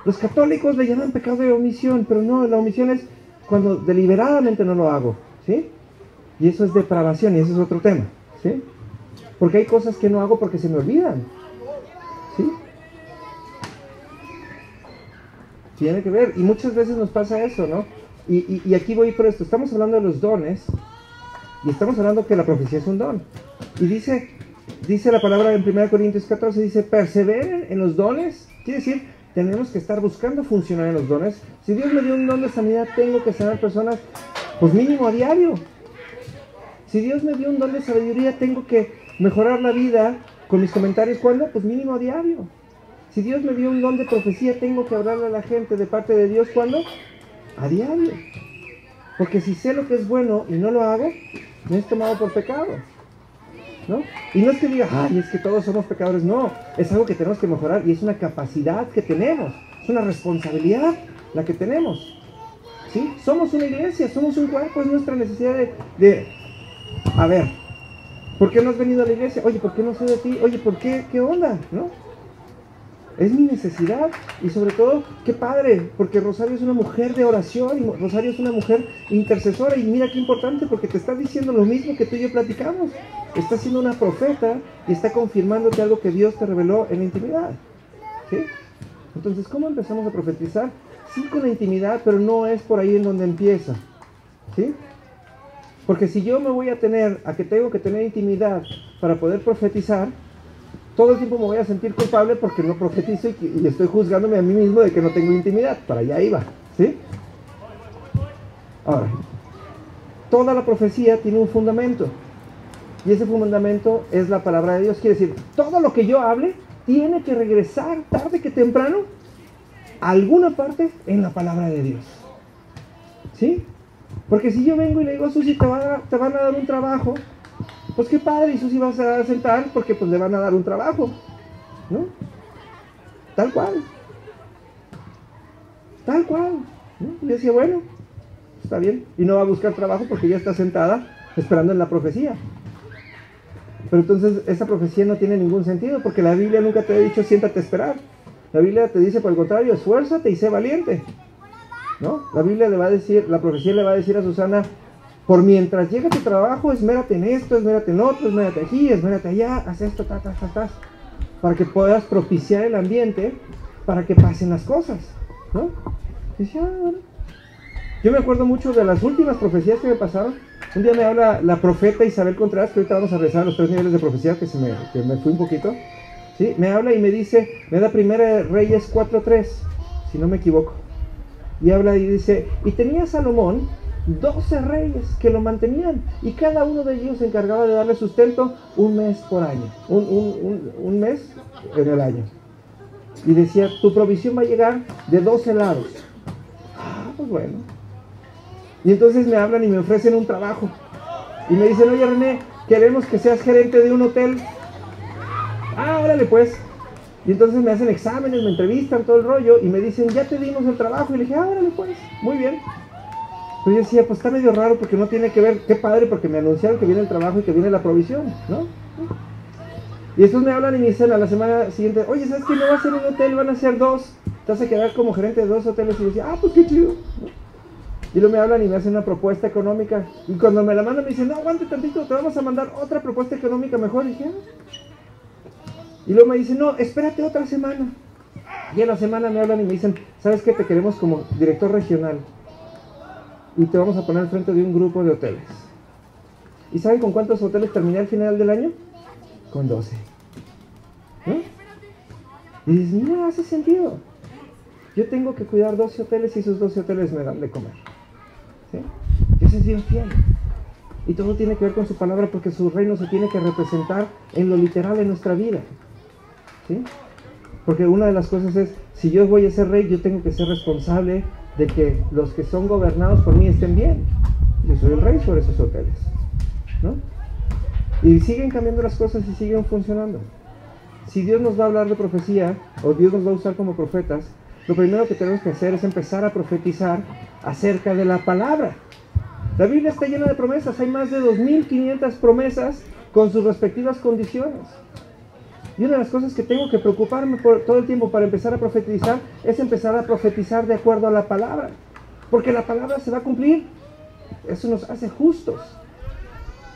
Los católicos le llaman pecado de omisión, pero no, la omisión es cuando deliberadamente no lo hago, ¿sí? Y eso es depravación y ese es otro tema, ¿sí? Porque hay cosas que no hago porque se me olvidan, ¿sí? Tiene que ver, y muchas veces nos pasa eso, ¿no? Y aquí voy por esto, estamos hablando de los dones, y estamos hablando que la profecía es un don. Y dice dice la palabra en 1 Corintios 14, dice, perseveren en los dones. Quiere decir, tenemos que estar buscando funcionar en los dones. Si Dios me dio un don de sanidad, tengo que sanar personas, pues mínimo a diario. Si Dios me dio un don de sabiduría, tengo que mejorar la vida con mis comentarios. ¿Cuándo? Pues mínimo a diario. Si Dios me dio un don de profecía, tengo que hablarle a la gente de parte de Dios. ¿Cuándo? A diario. Porque si sé lo que es bueno y no lo hago, me es tomado por pecado, ¿no? Y no es que diga, ay, es que todos somos pecadores. No, es algo que tenemos que mejorar y es una capacidad que tenemos. Es una responsabilidad la que tenemos, ¿sí? Somos una iglesia, somos un cuerpo, es nuestra necesidad de a ver, ¿por qué no has venido a la iglesia? Oye, ¿por qué no sé de ti? Oye, ¿por qué? ¿Qué onda? ¿No? Es mi necesidad. Y sobre todo, qué padre, porque Rosario es una mujer de oración, y Rosario es una mujer intercesora. Y mira qué importante, porque te está diciendo lo mismo que tú y yo platicamos. Está siendo una profeta y está confirmándote algo que Dios te reveló en la intimidad, ¿sí? Entonces, ¿cómo empezamos a profetizar? Sí, con la intimidad, pero no es por ahí en donde empieza, ¿sí? Porque si yo me voy a que tengo que tener intimidad para poder profetizar, todo el tiempo me voy a sentir culpable porque no profetizo y estoy juzgándome a mí mismo de que no tengo intimidad. Para allá iba, ¿sí? Ahora, toda la profecía tiene un fundamento. Y ese fundamento es la palabra de Dios. Quiere decir, todo lo que yo hable tiene que regresar tarde que temprano a alguna parte en la palabra de Dios, ¿sí? Porque si yo vengo y le digo a Susi, te van a dar un trabajo, pues qué padre, y Susi va a sentar porque pues le van a dar un trabajo, ¿no? Tal cual, ¿no? Y yo decía, bueno, está bien, y no va a buscar trabajo porque ya está sentada esperando en la profecía. Pero entonces esa profecía no tiene ningún sentido, porque la Biblia nunca te ha dicho siéntate a esperar. La Biblia te dice por el contrario, esfuérzate y sé valiente, ¿no? La Biblia le va a decir, la profecía le va a decir a Susana, por mientras llega tu trabajo, esmérate en esto, esmérate en otro, esmérate aquí, esmérate allá, haz esto, para que puedas propiciar el ambiente, para que pasen las cosas, ¿no? Y dice, bueno. Yo me acuerdo mucho de las últimas profecías que me pasaron. Un día me habla la profeta Isabel Contreras, que ahorita vamos a rezar los 3 niveles de profecía, que me fui un poquito, ¿sí? Me habla y me dice, me da Primera Reyes 4:3, si no me equivoco. Y habla y dice, y tenía Salomón 12 reyes que lo mantenían, y cada uno de ellos se encargaba de darle sustento un mes por año, un mes en el año. Y decía, tu provisión va a llegar de 12 lados. Ah, pues bueno. Y entonces me hablan y me ofrecen un trabajo. Y me dicen, oye René, queremos que seas gerente de un hotel. Ah, órale pues. Y entonces me hacen exámenes, me entrevistan, todo el rollo, y me dicen, ya te dimos el trabajo. Y le dije, ah, órale pues, muy bien. Pero yo decía, pues está medio raro porque no tiene que ver, qué padre, porque me anunciaron que viene el trabajo y que viene la provisión, ¿no? Y después me hablan y me dicen a la semana siguiente, oye, ¿sabes qué? No va a ser un hotel, van a ser 2. Te vas a quedar como gerente de 2 hoteles. Y yo decía, ah, pues qué chido, ¿no? Y luego me hablan y me hacen una propuesta económica. Y cuando me la mandan me dicen, no, aguante tantito, te vamos a mandar otra propuesta económica mejor. Y dije, ah. Y luego me dicen, no, espérate otra semana. Y a la semana me hablan y me dicen, ¿sabes qué? Te queremos como director regional. Y te vamos a poner al frente de un grupo de hoteles. ¿Y saben con cuántos hoteles terminé al final del año? Con 12. ¿No? Y dices, mira, hace sentido. Yo tengo que cuidar 12 hoteles y esos 12 hoteles me dan de comer, ¿sí? Dios es bien fiel. Y todo tiene que ver con su palabra, porque su reino se tiene que representar en lo literal en nuestra vida, ¿sí? Porque una de las cosas es, si yo voy a ser rey, yo tengo que ser responsable de que los que son gobernados por mí estén bien. Yo soy el rey sobre esos hoteles, ¿no? Y siguen cambiando las cosas y siguen funcionando. Si Dios nos va a hablar de profecía, o Dios nos va a usar como profetas, lo primero que tenemos que hacer es empezar a profetizar acerca de la palabra. La Biblia está llena de promesas, hay más de 2.500 promesas con sus respectivas condiciones. Y una de las cosas que tengo que preocuparme por todo el tiempo para empezar a profetizar es empezar a profetizar de acuerdo a la palabra, porque la palabra se va a cumplir. Eso nos hace justos.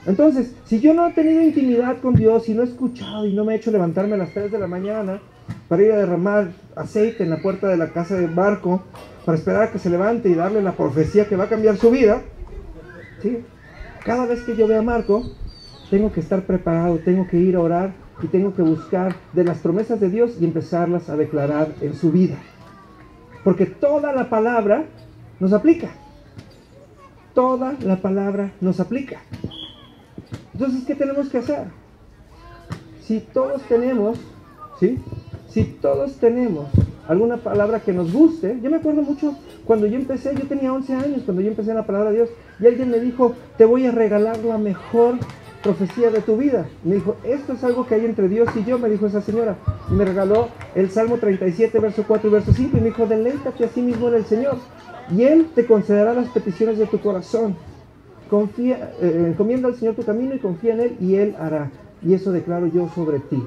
Entonces, si yo no he tenido intimidad con Dios y no he escuchado y no me he hecho levantarme a las 3 de la mañana para ir a derramar aceite en la puerta de la casa de Marco, para esperar a que se levante y darle la profecía que va a cambiar su vida, ¿sí? Cada vez que yo vea a Marco, tengo que estar preparado, tengo que ir a orar y tengo que buscar de las promesas de Dios y empezarlas a declarar en su vida. Porque toda la palabra nos aplica. Toda la palabra nos aplica. Entonces, ¿qué tenemos que hacer? Si todos tenemos, ¿sí? Si todos tenemos alguna palabra que nos guste, yo me acuerdo mucho cuando yo empecé, yo tenía 11 años cuando yo empecé en la palabra de Dios, y alguien me dijo, te voy a regalar la mejor profecía de tu vida. Me dijo, esto es algo que hay entre Dios y yo, me dijo esa señora, y me regaló el Salmo 37, verso 4 y verso 5, y me dijo, deleítate a sí mismo en el Señor, y Él te concederá las peticiones de tu corazón. Confía, encomienda al Señor tu camino y confía en Él, y Él hará. Y eso declaro yo sobre ti.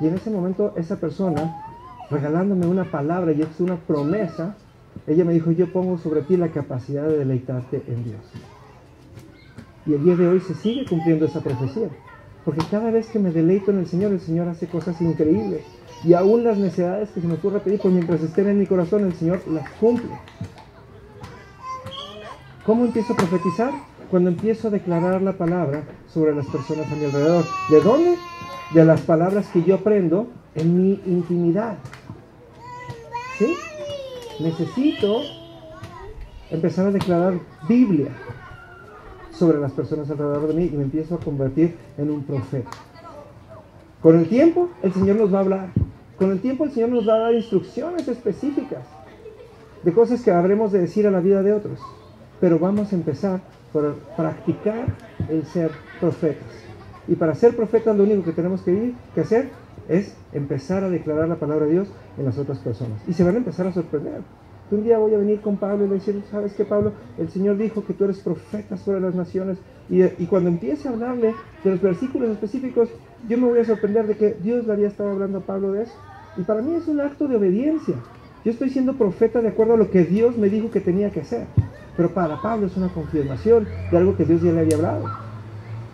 Y en ese momento esa persona, regalándome una palabra y es una promesa, ella me dijo, yo pongo sobre ti la capacidad de deleitarte en Dios. Y el día de hoy se sigue cumpliendo esa profecía. Porque cada vez que me deleito en el Señor hace cosas increíbles. Y aún las necesidades que se me ocurra pedir, pues mientras estén en mi corazón, el Señor las cumple. ¿Cómo empiezo a profetizar? Cuando empiezo a declarar la palabra sobre las personas a mi alrededor. ¿De dónde? De las palabras que yo aprendo en mi intimidad. ¿Sí? Necesito empezar a declarar Biblia sobre las personas alrededor de mí y me empiezo a convertir en un profeta. Con el tiempo, el Señor nos va a hablar. Con el tiempo, el Señor nos va a dar instrucciones específicas de cosas que habremos de decir a la vida de otros. Pero vamos a empezar por practicar el ser profetas. Y para ser profetas lo único que tenemos que hacer es empezar a declarar la palabra de Dios en las otras personas. Y se van a empezar a sorprender. Un día voy a venir con Pablo y le decir, ¿sabes qué, Pablo? El Señor dijo que tú eres profeta sobre las naciones. Y cuando empiece a hablarle de los versículos específicos, yo me voy a sorprender de que Dios le había estado hablando a Pablo de eso. Y para mí es un acto de obediencia. Yo estoy siendo profeta de acuerdo a lo que Dios me dijo que tenía que hacer. Pero para Pablo es una confirmación de algo que Dios ya le había hablado.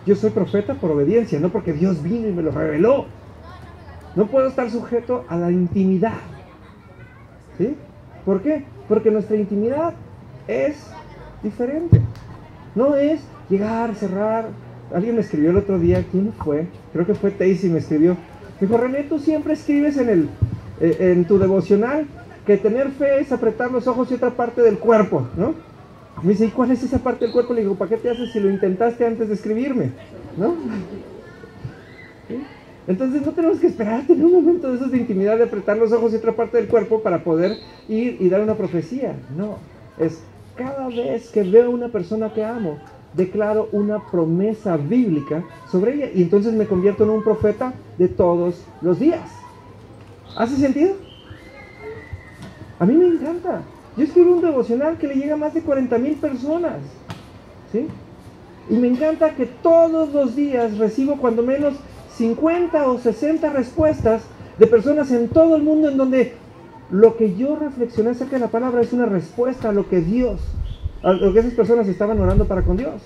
Yo soy profeta por obediencia, no porque Dios vino y me lo reveló. No puedo estar sujeto a la intimidad. ¿Sí? ¿Por qué? Porque nuestra intimidad es diferente. No es llegar, cerrar. Alguien me escribió el otro día, ¿quién fue? Creo que fue Tacy, me escribió. Me dijo, René, tú siempre escribes en tu devocional que tener fe es apretar los ojos y otra parte del cuerpo, ¿no? Me dice, ¿y cuál es esa parte del cuerpo? Le digo, ¿para qué te haces si lo intentaste antes de escribirme? ¿No? ¿Sí? Entonces no tenemos que esperar a tener un momento de esos de intimidad, de apretar los ojos y otra parte del cuerpo para poder ir y dar una profecía. No, es cada vez que veo a una persona que amo, declaro una promesa bíblica sobre ella y entonces me convierto en un profeta de todos los días. ¿Hace sentido? A mí me encanta. Yo escribo un devocional que le llega a más de 40,000 personas. ¿Sí? Y me encanta que todos los días recibo cuando menos 50 o 60 respuestas de personas en todo el mundo en donde lo que yo reflexioné acerca de la palabra es una respuesta a lo que esas personas estaban orando para con Dios.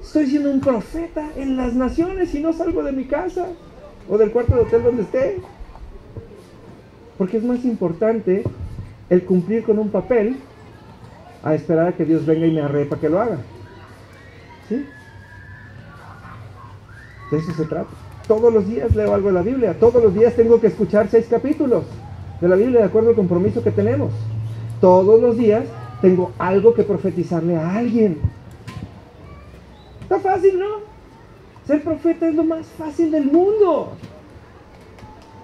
Estoy siendo un profeta en las naciones y no salgo de mi casa o del cuarto de hotel donde esté. Porque es más importante el cumplir con un papel a esperar a que Dios venga y me arree para que lo haga. ¿Sí? De eso se trata. Todos los días leo algo de la Biblia. Todos los días tengo que escuchar 6 capítulos de la Biblia de acuerdo al compromiso que tenemos. Todos los días tengo algo que profetizarle a alguien. Está fácil, ¿no? Ser profeta es lo más fácil del mundo.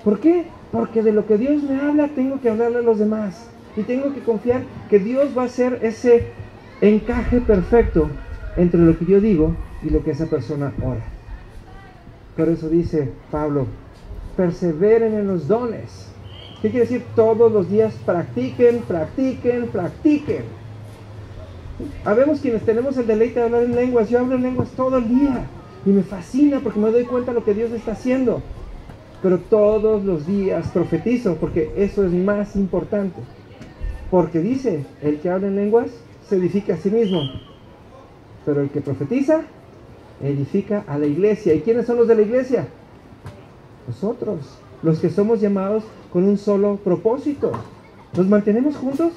¿Por qué? Porque de lo que Dios me habla tengo que hablarle a los demás. Y tengo que confiar que Dios va a hacer ese encaje perfecto entre lo que yo digo y lo que esa persona ora. Por eso dice Pablo, perseveren en los dones. ¿Qué quiere decir? Todos los días practiquen, practiquen, practiquen. Habemos quienes tenemos el deleite de hablar en lenguas. Yo hablo en lenguas todo el día y me fascina porque me doy cuenta de lo que Dios está haciendo. Pero todos los días profetizo porque eso es más importante. Porque dice, el que habla en lenguas se edifica a sí mismo. Pero el que profetiza edifica a la iglesia. ¿Y quiénes son los de la iglesia? Nosotros, los que somos llamados con un solo propósito. Nos mantenemos juntos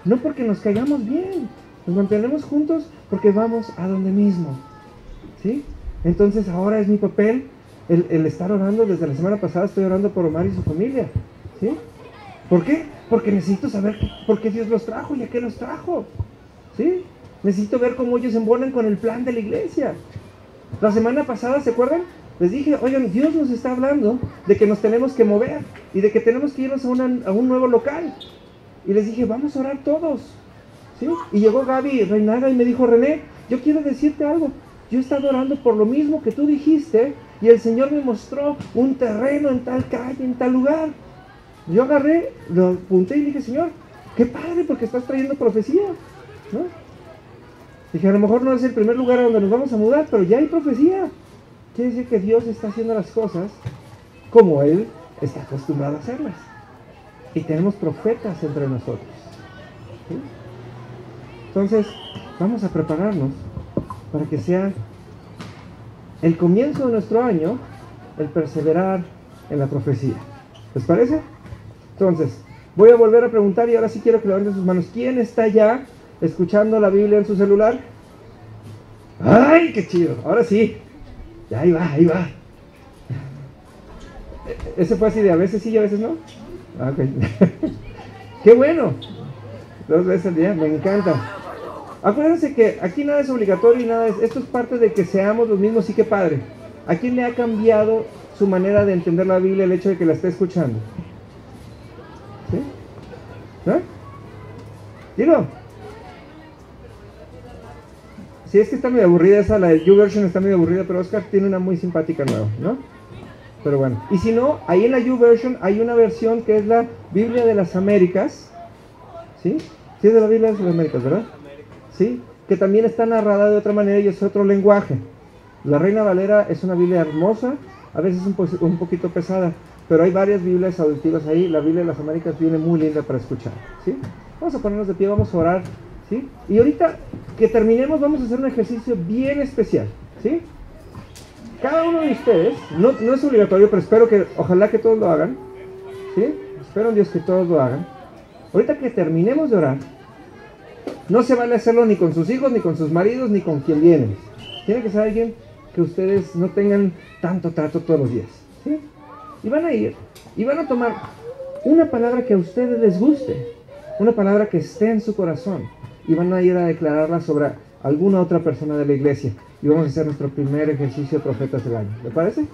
no porque nos caigamos bien, nos mantenemos juntos porque vamos a donde mismo. ¿sí? Entonces ahora es mi papel el estar orando. Desde la semana pasada estoy orando por Omar y su familia, ¿sí? ¿Por qué? Porque necesito saber por qué Dios los trajo y a qué los trajo, ¿sí? Necesito ver cómo ellos embonan con el plan de la iglesia. La semana pasada, ¿se acuerdan? Les dije, oigan, Dios nos está hablando de que nos tenemos que mover y de que tenemos que irnos a un nuevo local. Y les dije, vamos a orar todos, ¿sí? Y llegó Gaby Reinaga y me dijo, René, yo quiero decirte algo. Yo he estado orando por lo mismo que tú dijiste y el Señor me mostró un terreno en tal calle, en tal lugar. Yo agarré, lo apunté y dije, Señor, qué padre porque estás trayendo profecía, ¿no? Dije, a lo mejor no es el primer lugar a donde nos vamos a mudar, pero ya hay profecía. Quiere decir que Dios está haciendo las cosas como Él está acostumbrado a hacerlas. Y tenemos profetas entre nosotros, ¿sí? Entonces, vamos a prepararnos para que sea el comienzo de nuestro año, el perseverar en la profecía. ¿Les parece? Entonces, voy a volver a preguntar y ahora sí quiero que levanten sus manos. ¿Quién está ya escuchando la Biblia en su celular? ¡Ay, qué chido! Ahora sí. Ya, ahí va, ahí va. Ese fue así de a veces sí y a veces no. Ah, ok. ¡Qué bueno! 2 veces al día, me encanta. Acuérdense que aquí nada es obligatorio y nada es... Esto es parte de que seamos los mismos, sí que padre. ¿A quién le ha cambiado su manera de entender la Biblia el hecho de que la esté escuchando? ¿Sí? ¿No? Dilo. Sí, es que está medio aburrida esa, la de YouVersion está medio aburrida, pero Oscar tiene una muy simpática nueva, ¿no? Pero bueno, y si no, ahí en la YouVersion hay una versión que es la Biblia de las Américas, ¿sí? Sí es de la Biblia de las Américas, ¿verdad? Sí, que también está narrada de otra manera y es otro lenguaje. La Reina Valera es una Biblia hermosa, a veces un poquito pesada, pero hay varias Biblias auditivas ahí. La Biblia de las Américas viene muy linda para escuchar, ¿sí? Vamos a ponernos de pie, vamos a orar, ¿sí? Y ahorita que terminemos vamos a hacer un ejercicio bien especial, ¿sí? Cada uno de ustedes, no es obligatorio, pero espero que, ojalá que todos lo hagan, ¿sí? Espero en Dios que todos lo hagan. Ahorita que terminemos de orar, no se vale hacerlo ni con sus hijos, ni con sus maridos, ni con quien viene. Tiene que ser alguien que ustedes no tengan tanto trato todos los días, ¿sí? Y van a ir, y van a tomar una palabra que a ustedes les guste, una palabra que esté en su corazón, y van a ir a declararla sobre alguna otra persona de la iglesia. Y vamos a hacer nuestro primer ejercicio de profetas del año. ¿Le parece?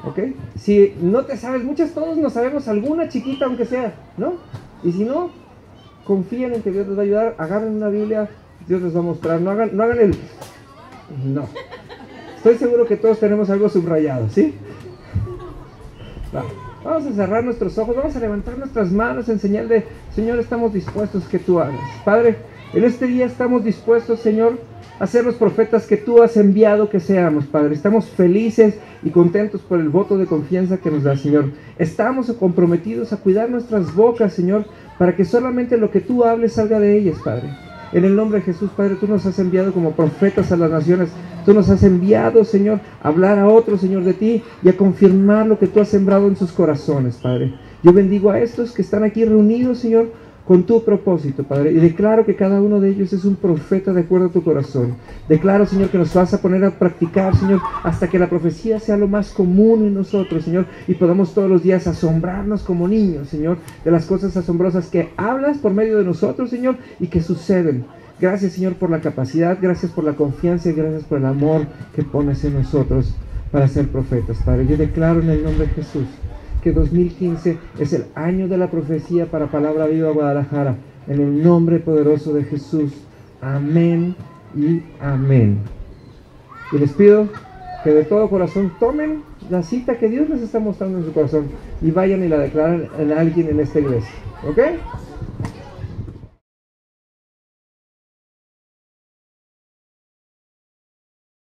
¿Ok? Si no te sabes muchas, todos nos sabemos alguna chiquita aunque sea, ¿no? Y si no, confíen en que Dios les va a ayudar. Agarren una Biblia, Dios les va a mostrar. No hagan el... No. Estoy seguro que todos tenemos algo subrayado, ¿sí? Va. Vamos a cerrar nuestros ojos, vamos a levantar nuestras manos en señal de, Señor, estamos dispuestos que tú hagas. Padre, en este día estamos dispuestos, Señor, a ser los profetas que tú has enviado que seamos, Padre. Estamos felices y contentos por el voto de confianza que nos da, Señor. Estamos comprometidos a cuidar nuestras bocas, Señor, para que solamente lo que tú hables salga de ellas, Padre. En el nombre de Jesús, Padre, tú nos has enviado como profetas a las naciones. Tú nos has enviado, Señor, a hablar a otros, Señor, de ti y a confirmar lo que tú has sembrado en sus corazones, Padre. Yo bendigo a estos que están aquí reunidos, Señor, con tu propósito, Padre, y declaro que cada uno de ellos es un profeta de acuerdo a tu corazón. Declaro, Señor, que nos vas a poner a practicar, Señor, hasta que la profecía sea lo más común en nosotros, Señor, y podamos todos los días asombrarnos como niños, Señor, de las cosas asombrosas que hablas por medio de nosotros, Señor, y que suceden. Gracias, Señor, por la capacidad, gracias por la confianza y gracias por el amor que pones en nosotros para ser profetas, Padre. Yo declaro en el nombre de Jesús que 2015 es el año de la profecía para Palabra Viva Guadalajara. En el nombre poderoso de Jesús. Amén y amén. Y les pido que de todo corazón tomen la cita que Dios les está mostrando en su corazón y vayan y la declaren en alguien en esta iglesia. ¿Ok?